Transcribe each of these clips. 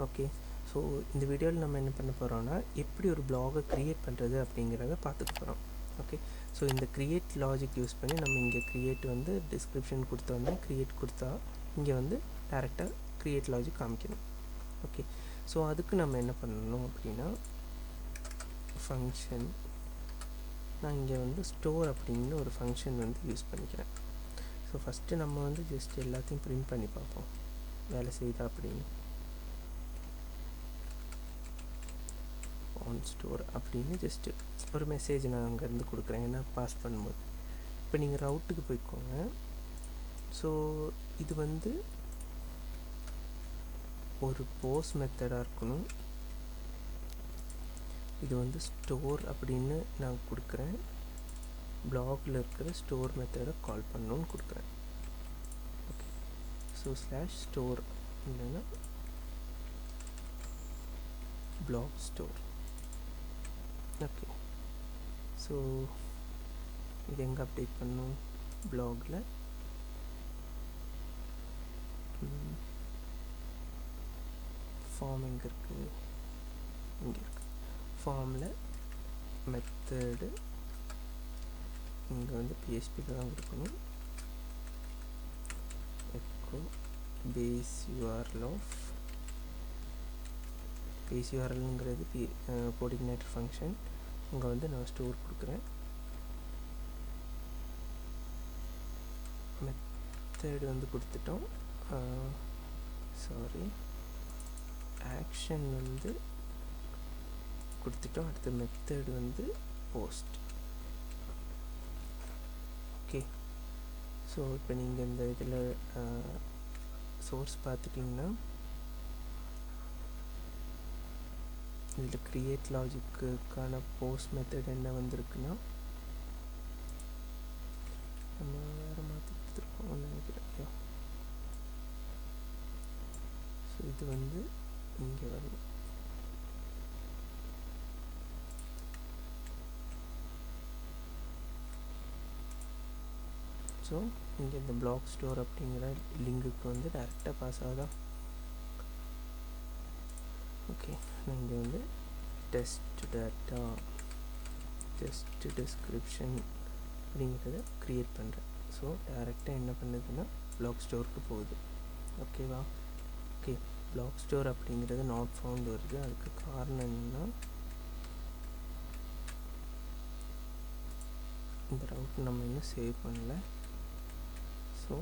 Okay, so இந்த வீடியோவில் நம்ம என்ன பண்ண போகிறோம்னா எப்படி ஒரு பிளாகை க்ரியேட் பண்ணுறது அப்படிங்கிறத பார்த்துக்க போகிறோம். ஓகே, ஸோ இந்த க்ரியேட் லாஜிக் யூஸ் பண்ணி நம்ம இங்கே க்ரியேட் வந்து டிஸ்கிரிப்ஷன் கொடுத்தோன்னா க்ரியேட் கொடுத்தா இங்கே வந்து டேரெக்டாக க்ரியேட் லாஜிக் காமிக்கணும். ஓகே, ஸோ அதுக்கு நம்ம என்ன பண்ணணும் அப்படின்னா ஃபங்க்ஷன், நான் இங்கே வந்து ஸ்டோர் அப்படிங்கிற ஒரு ஃபங்க்ஷன் வந்து யூஸ் பண்ணிக்கிறேன். ஸோ ஃபஸ்ட்டு நம்ம வந்து ஜஸ்ட் எல்லாத்தையும் பிரிண்ட் பண்ணி பார்ப்போம் வேலை செய்தா அப்படின்னு. ஆன் ஸ்டோர் அப்படின்னு ஜஸ்ட்டு ஒரு மெசேஜ் நான் அங்கேருந்து கொடுக்குறேன், ஏன்னா பாஸ் பண்ணும்போது. இப்போ நீங்கள் ரவுட்டுக்கு போய்க்கோங்க. ஸோ இது வந்து ஒரு போஸ்ட் மெத்தடாக இருக்கணும். இது வந்து ஸ்டோர் அப்படின்னு நான் கொடுக்குறேன், பிளாகில் இருக்கிற ஸ்டோர் மெத்தடை கால் பண்ணணுன்னு கொடுக்குறேன். ஓகே, ஸோ /ஸ்டோர் இல்லைன்னா பிளாக் ஸ்டோர். ஓகே, ஸோ இது எங்கே அப்டேட் பண்ணணும்? பிளாகில் ஃபார்ம் எங்கே இருக்குது? இங்கே இருக்குது. ஃபார்மில் மெத்தடு இங்கே வந்து PHPயில் தான் கொடுக்கணும். Echo base URL of base URLங்கிறது Codeigniter ஃபங்க்ஷன். இங்கே வந்து நான் ஸ்டோர் கொடுக்குறேன். மெத்தடு வந்து கொடுத்துட்டோம். சாரி, ஆக்ஷன் வந்து கொடுத்துட்டோம். அடுத்த மெத்தடு வந்து போஸ்ட். ஓகே, ஸோ இப்போ நீங்கள் இந்த இதில் சோர்ஸ் பார்த்துட்டிங்கன்னா இதில் க்ரியேட் லாஜிக்குக்கான போஸ்ட் மெத்தட் என்ன வந்திருக்குன்னா நம்ம வேறு மாற்றி கொடுத்துருக்கோம் நினைக்கிறேன். ஸோ இது வந்து இங்கே வரணும். ஸோ இங்கே இந்த பிளாக் ஸ்டோர் அப்படிங்கிற லிங்குக்கு வந்து டேரெக்டாக பாஸ் ஆகுதா? ஓகே, நான் இங்கே வந்து டெஸ்ட் டேட்டா டெஸ்ட் டிஸ்கிரிப்ஷன் அப்படிங்கிறத க்ரியேட் பண்ணுறேன். ஸோ டேரெக்டாக என்ன பண்ணுதுன்னா பிளாக் ஸ்டோருக்கு போகுது. ஓகேவா? ஓகே, பிளாக் ஸ்டோர் அப்படிங்கிறது நாட் ஃபவுண்ட் வருது. அதுக்கு காரணம் என்னென்னா இந்த ரவுட் நம்ம இன்னும் சேவ் பண்ணல. ஸோ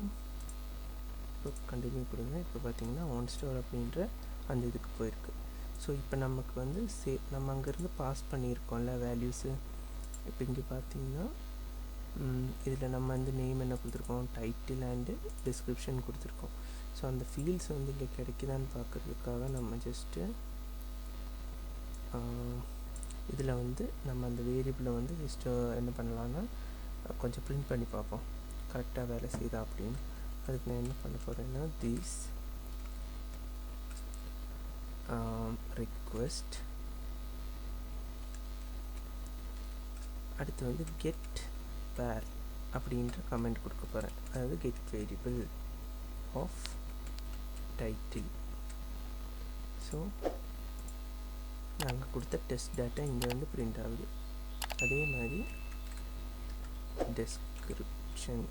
இப்போ கண்டினியூ கொடுங்க. இப்போ பார்த்தீங்கன்னா ஆன் ஸ்டோர் அப்படின்ற அந்த இதுக்கு போயிருக்கு. ஸோ இப்போ நமக்கு வந்து நம்ம அங்கேருந்து பாஸ் பண்ணியிருக்கோம்ல வேல்யூஸு. இப்போ இங்கே பார்த்தீங்கன்னா இதில் நம்ம வந்து நேம் என்ன கொடுத்துருக்கோம்? டைட்டில் அண்டு டிஸ்கிரிப்ஷன் கொடுத்துருக்கோம். ஸோ அந்த ஃபீல்ட்ஸ் வந்து இங்கே கிடைக்குதான்னு பார்க்குறதுக்காக நம்ம ஜஸ்ட்டு இதில் வந்து நம்ம அந்த வேரியபிளை வந்து ஜஸ்ட்டு என்ன பண்ணலான்னா கொஞ்சம் பிரிண்ட் பண்ணி பார்ப்போம் கரெக்டாக வேலை செய்தா அப்படின்னு. அதுக்கு நான் என்ன பண்ண போகிறேன்னா திஸ் ரிக்வெஸ்ட், அடுத்து வந்து கெட் வேர் அப்படின்ற கமெண்ட் கொடுக்க போகிறேன். அதாவது get variable of title. So நாங்கள் கொடுத்த டெஸ்ட் டேட்டா இங்கே வந்து பிரிண்ட் ஆகுது. அதே மாதிரி டிஸ்கிரிப்ஷன்,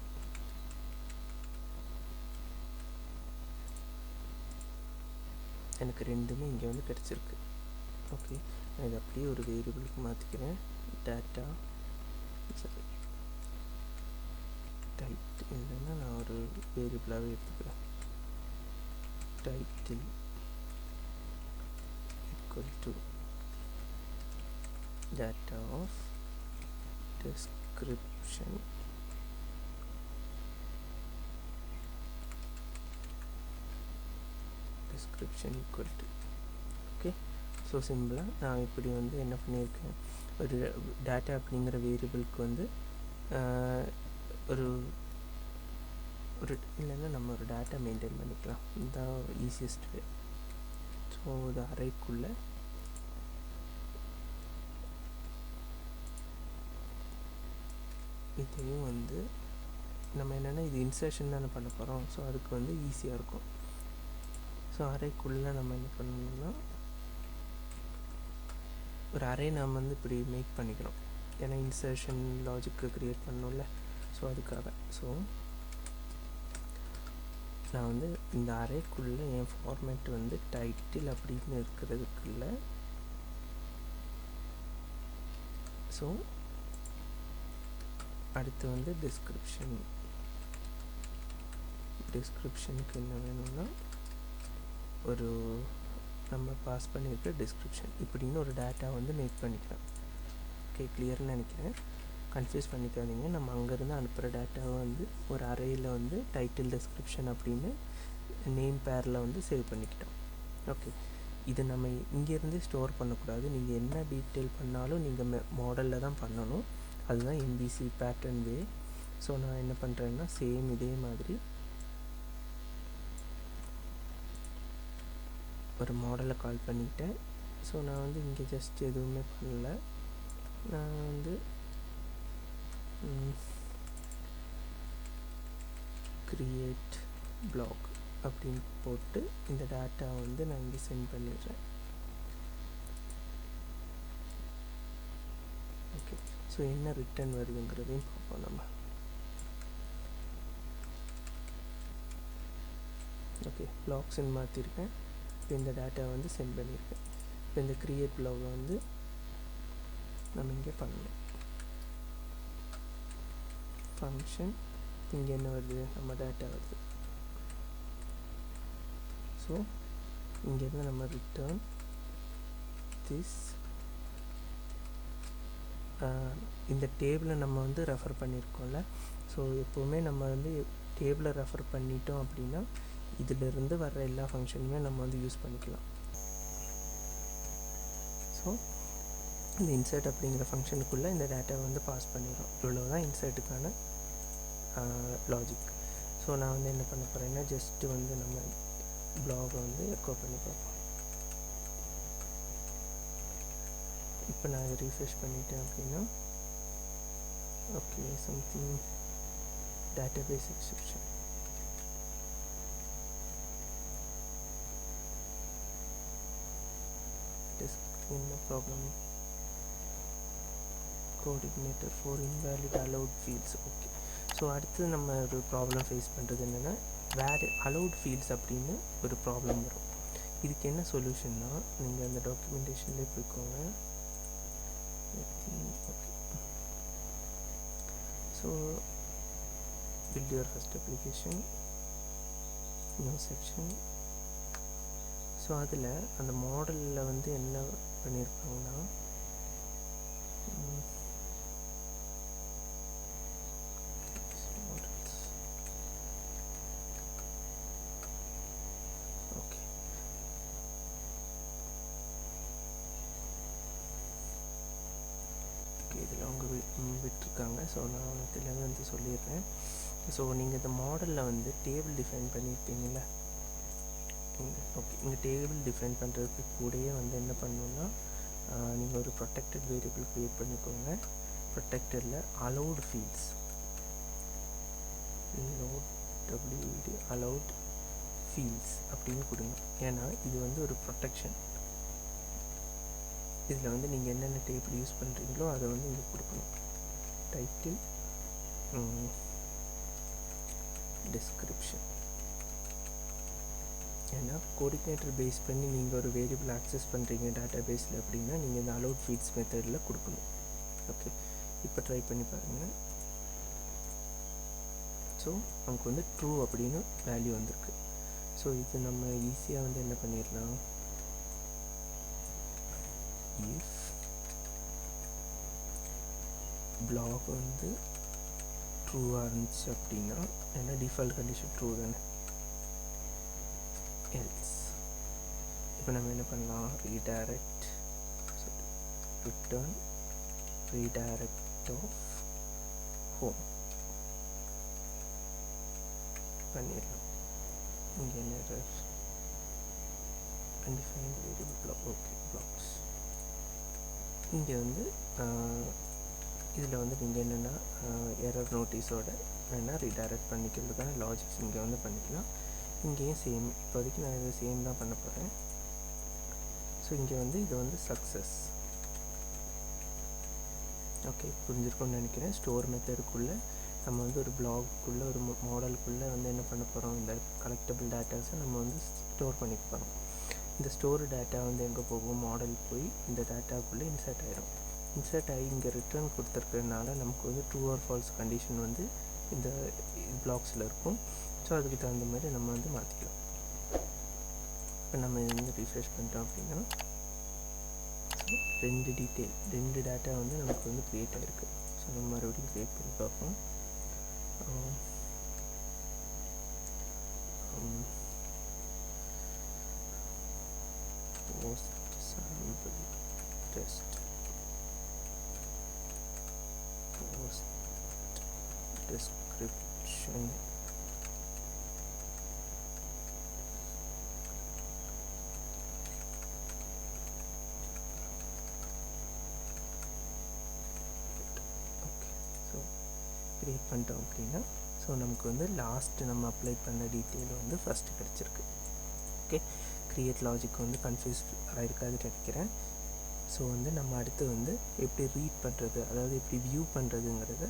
எனக்கு ரெண்டுமே இங்கே வந்து கிடச்சிருக்கு. ஓகே, நான் இதை அப்படியே ஒரு வேரியபிளுக்கு மாற்றிக்கிறேன். டேட்டா டைட் இல்லைன்னா நான் ஒரு வேரியபிளாகவே எடுத்துக்கிறேன். Title equal to data of description equal to. Okay, so சிம்பிளாக நான் இப்படி வந்து என்ன பண்ணியிருக்கேன், ஒரு டேட்டா அப்படிங்கிற வேரியபிளுக்கு வந்து ஒரு ஒரு இல்லைன்னா நம்ம ஒரு டேட்டா மெயின்டைன் பண்ணிக்கலாம். இதுதான் ஈஸியஸ்ட் வே. ஸோ இது அறைக்குள்ளே இதையும் வந்து நம்ம என்னென்னா இது இன்சர்ஷன் தானே பண்ண போகிறோம். ஸோ அதுக்கு வந்து ஈஸியாக இருக்கும். ஸோ அரேக்குள்ளே நம்ம என்ன பண்ணணும்னா ஒரு அரே நாம் வந்து இப்படி மேக் பண்ணிக்கிறோம், ஏன்னா இன்சர்ஷன் லாஜிக்கு க்ரியேட் பண்ணணும்ல. ஸோ அதுக்காக ஸோ நான் வந்து இந்த அரேக்குள்ளே என் ஃபார்மேட் வந்து டைட்டில் அப்படின்னு இருக்கிறதுக்குள்ள ஸோ அடுத்து வந்து டிஸ்கிரிப்ஷனுக்கு என்ன வேணும்னா ஒரு நம்ம பாஸ் பண்ணியிருக்க டிஸ்கிரிப்ஷன் இப்படின்னு ஒரு டேட்டா வந்து மேக் பண்ணிக்கிறேன். ஓகே, கிளியர்னு நினைக்கிறேன், கன்ஃபியூஸ் பண்ணிக்காதீங்க. நம்ம அங்கேருந்து அனுப்புகிற டேட்டாவை வந்து ஒரு அரேயில் வந்து டைட்டில் டிஸ்கிரிப்ஷன் அப்படின்னு நேம் பேரில் வந்து சேவ் பண்ணிக்கிட்டோம். ஓகே, இது நம்ம இங்கேருந்து ஸ்டோர் பண்ணக்கூடாது. நீங்கள் என்ன டீட்டெயில் பண்ணாலும் நீங்கள் மாடலில் தான் பண்ணணும். அதுதான் MVC பேட்டர்ன் வே. ஸோ நான் என்ன பண்ணுறேன்னா சேம் இதே மாதிரி ஒரு மாடலை கால் பண்ணிக்கிட்டேன். ஸோ நான் வந்து இங்கே ஜஸ்ட் எதுவுமே பண்ணல, நான் வந்து கிரியேட் பிளாக் அப்படின்னு போட்டு இந்த டேட்டா வந்து நான் இங்கே சென்ட் பண்ணிடுறேன். ஓகே, ஸோ என்ன ரிட்டர்ன் வருதுங்கிறதையும் பார்ப்போம் நம்ம. ஓகே, பிளாக்ஸ்ன்னு மாற்றிருக்கேன். இப்போ இந்த டேட்டா வந்து சென்ட் பண்ணியிருக்கேன். இப்போ இந்த கிரியேட் பிளாகை வந்து நம்ம இங்கே பண்ணணும். ஃபங்க்ஷன் இங்கே என்ன வருது, நம்ம டேட்டா வருது. ஸோ இங்கேருந்து நம்ம ரிட்டர்ன் திஸ். இந்த டேபிளை நம்ம வந்து ரெஃபர் பண்ணியிருக்கோம்ல. ஸோ எப்போவுமே நம்ம வந்து டேபிளை ரெஃபர் பண்ணிட்டோம் அப்படின்னா இதிலிருந்து வர்ற எல்லா ஃபங்க்ஷனுமே நம்ம வந்து யூஸ் பண்ணிக்கலாம். ஸோ இந்த இன்சர்ட் அப்படிங்கிற ஃபங்க்ஷனுக்குள்ளே இந்த டேட்டாவை வந்து பாஸ் பண்ணிடுறோம். இவ்வளோ தான் இன்சர்ட்டுக்கான லாஜிக். ஸோ நான் வந்து என்ன பண்ண போகிறேன்னா ஜஸ்ட்டு வந்து நம்ம பிளாகை வந்து எக்கோ பண்ணி பார்ப்போம். இப்போ நான் அதை ரீஃப்ரெஷ் பண்ணிட்டேன் அப்படின்னா ஓகே, சம்திங் டேட்டாபேஸ் எக்ஸெப்ஷன். என்ன problem, Codeigniter4 invalid allowed fields. Okay, so அடுத்து நம்ம ஒரு ப்ராப்ளம் ஃபேஸ் பண்ணுறது என்னென்னா வேறு allowed fields அப்படின்னு ஒரு ப்ராப்ளம் வரும். இதுக்கு என்ன சொல்யூஷன்னா நீங்கள் அந்த டாக்குமெண்டேஷன்லேயே போய்க்கோங்க. Okay, so build your first application, new section. So அதில் அந்த மாடலில் வந்து என்ன பண்ணியிருக்காங்கன்னா ஓகே, இதில் அவங்க விட்டுருக்காங்க. ஸோ நான் இதில் வந்து சொல்லிடுறேன். ஸோ நீங்கள் இந்த மாடலில் வந்து டேபிள் டிஃபைன் பண்ணியிருப்பீங்கள. ஓகே, இங்கே டேபிள் டிஃபைன் பண்ணுறதுக்கு கூடயே வந்து என்ன பண்ணணுன்னா நீங்கள் ஒரு ப்ரொடெக்டட் வேரியபிள் க்ரியேட் பண்ணிக்கோங்க. ப்ரொடெக்டடில் அலௌட் ஃபீல்ட்ஸ் அலௌட் ஃபீல்ட்ஸ் அப்படின்னு கொடுங்க. ஏன்னா இது வந்து ஒரு ப்ரொடெக்ஷன். இதில் வந்து நீங்கள் என்னென்ன டேபிள் யூஸ் பண்ணுறீங்களோ அதை வந்து இங்கே கொடுக்கணும். Title, description. ஏன்னா Codeigniter பேஸ் பண்ணி நீங்கள் ஒரு வேரியபிள் ஆக்சஸ் பண்ணுறீங்க டேட்டா பேஸில் அப்படின்னா நீங்கள் இந்த அலௌட் ஃபீல்ட்ஸ் மெத்தடில் கொடுக்கணும். ஓகே, இப்போ ட்ரை பண்ணி பாருங்கள். ஸோ நமக்கு வந்து ட்ரூ அப்படின்னு வேல்யூ வந்திருக்கு. ஸோ இது நம்ம ஈஸியாக வந்து என்ன பண்ணிடலாம், இஃப் பிளாக் வந்து ட்ரூவாக இருந்துச்சு அப்படின்னா, ஏன்னா டிஃபால்ட் கண்டிஷன் ட்ரூ தானே, else இப்போ நம்ம என்ன பண்ணலாம், redirect return redirect of home பண்ணிடலாம். இங்கே என்ன error, undefined variable block. Okay, blocks. இங்கே வந்து இதில் வந்து நீங்கள் என்னென்னா எரர் நோட்டீஸோட வேணால் ரீடைரக்ட் பண்ணிக்கிறதுக்கான லாஜிக்ஸ் இங்கே வந்து பண்ணிக்கலாம். இங்கேயும் சேம், இப்போதைக்கு நான் இதை சேம் தான் பண்ண போகிறேன். ஸோ இங்கே வந்து இது வந்து சக்ஸஸ். ஓகே, புரிஞ்சிருக்கும்னு நினைக்கிறேன். ஸ்டோர் மெத்தடுக்குள்ளே நம்ம வந்து ஒரு பிளாக்குள்ளே ஒரு மாடலுக்குள்ளே வந்து என்ன பண்ண போகிறோம், இந்த கலெக்டபிள் டேட்டாஸை நம்ம வந்து ஸ்டோர் பண்ணிக்க போகிறோம். இந்த ஸ்டோர் டேட்டா வந்து எங்கே போகும், மாடல் போய் இந்த டேட்டாக்குள்ளே இன்சர்ட் ஆகிடும். இன்சர்ட் ஆகி இங்கே ரிட்டர்ன் கொடுத்துருக்கிறதுனால நமக்கு வந்து ட்ரூ ஆர் ஃபால்ஸ் கண்டிஷன் வந்து இந்த பிளாக்ஸில் இருக்கும். ஸோ அதுக்கு தகுந்த மாதிரி நம்ம வந்து மாற்றிக்கலாம். இப்போ நம்ம இது வந்து ரிஃப்ரெஷ் பண்ணிட்டோம் அப்படின்னா ஸோ ரெண்டு டேட்டா வந்து நமக்கு வந்து க்ரியேட் ஆகிருக்கு. ஸோ நம்ம மறுபடியும் க்ரியேட் பண்ணி பார்ப்போம். post sample test, post description, so create பண்ணிட்டோம் அப்படின்னா ஸோ நமக்கு வந்து லாஸ்ட்டு நம்ம அப்ளை பண்ண டீட்டெயில் வந்து ஃபஸ்ட்டு கிடச்சிருக்கு. ஓகே, க்ரியேட் லாஜிக் வந்து கன்ஃபியூஸ் ஆகிருக்காதுன்னு நினைக்கிறேன். ஸோ வந்து நம்ம அடுத்து வந்து எப்படி ரீட் பண்ணுறது, அதாவது எப்படி வியூ பண்ணுறதுங்கிறத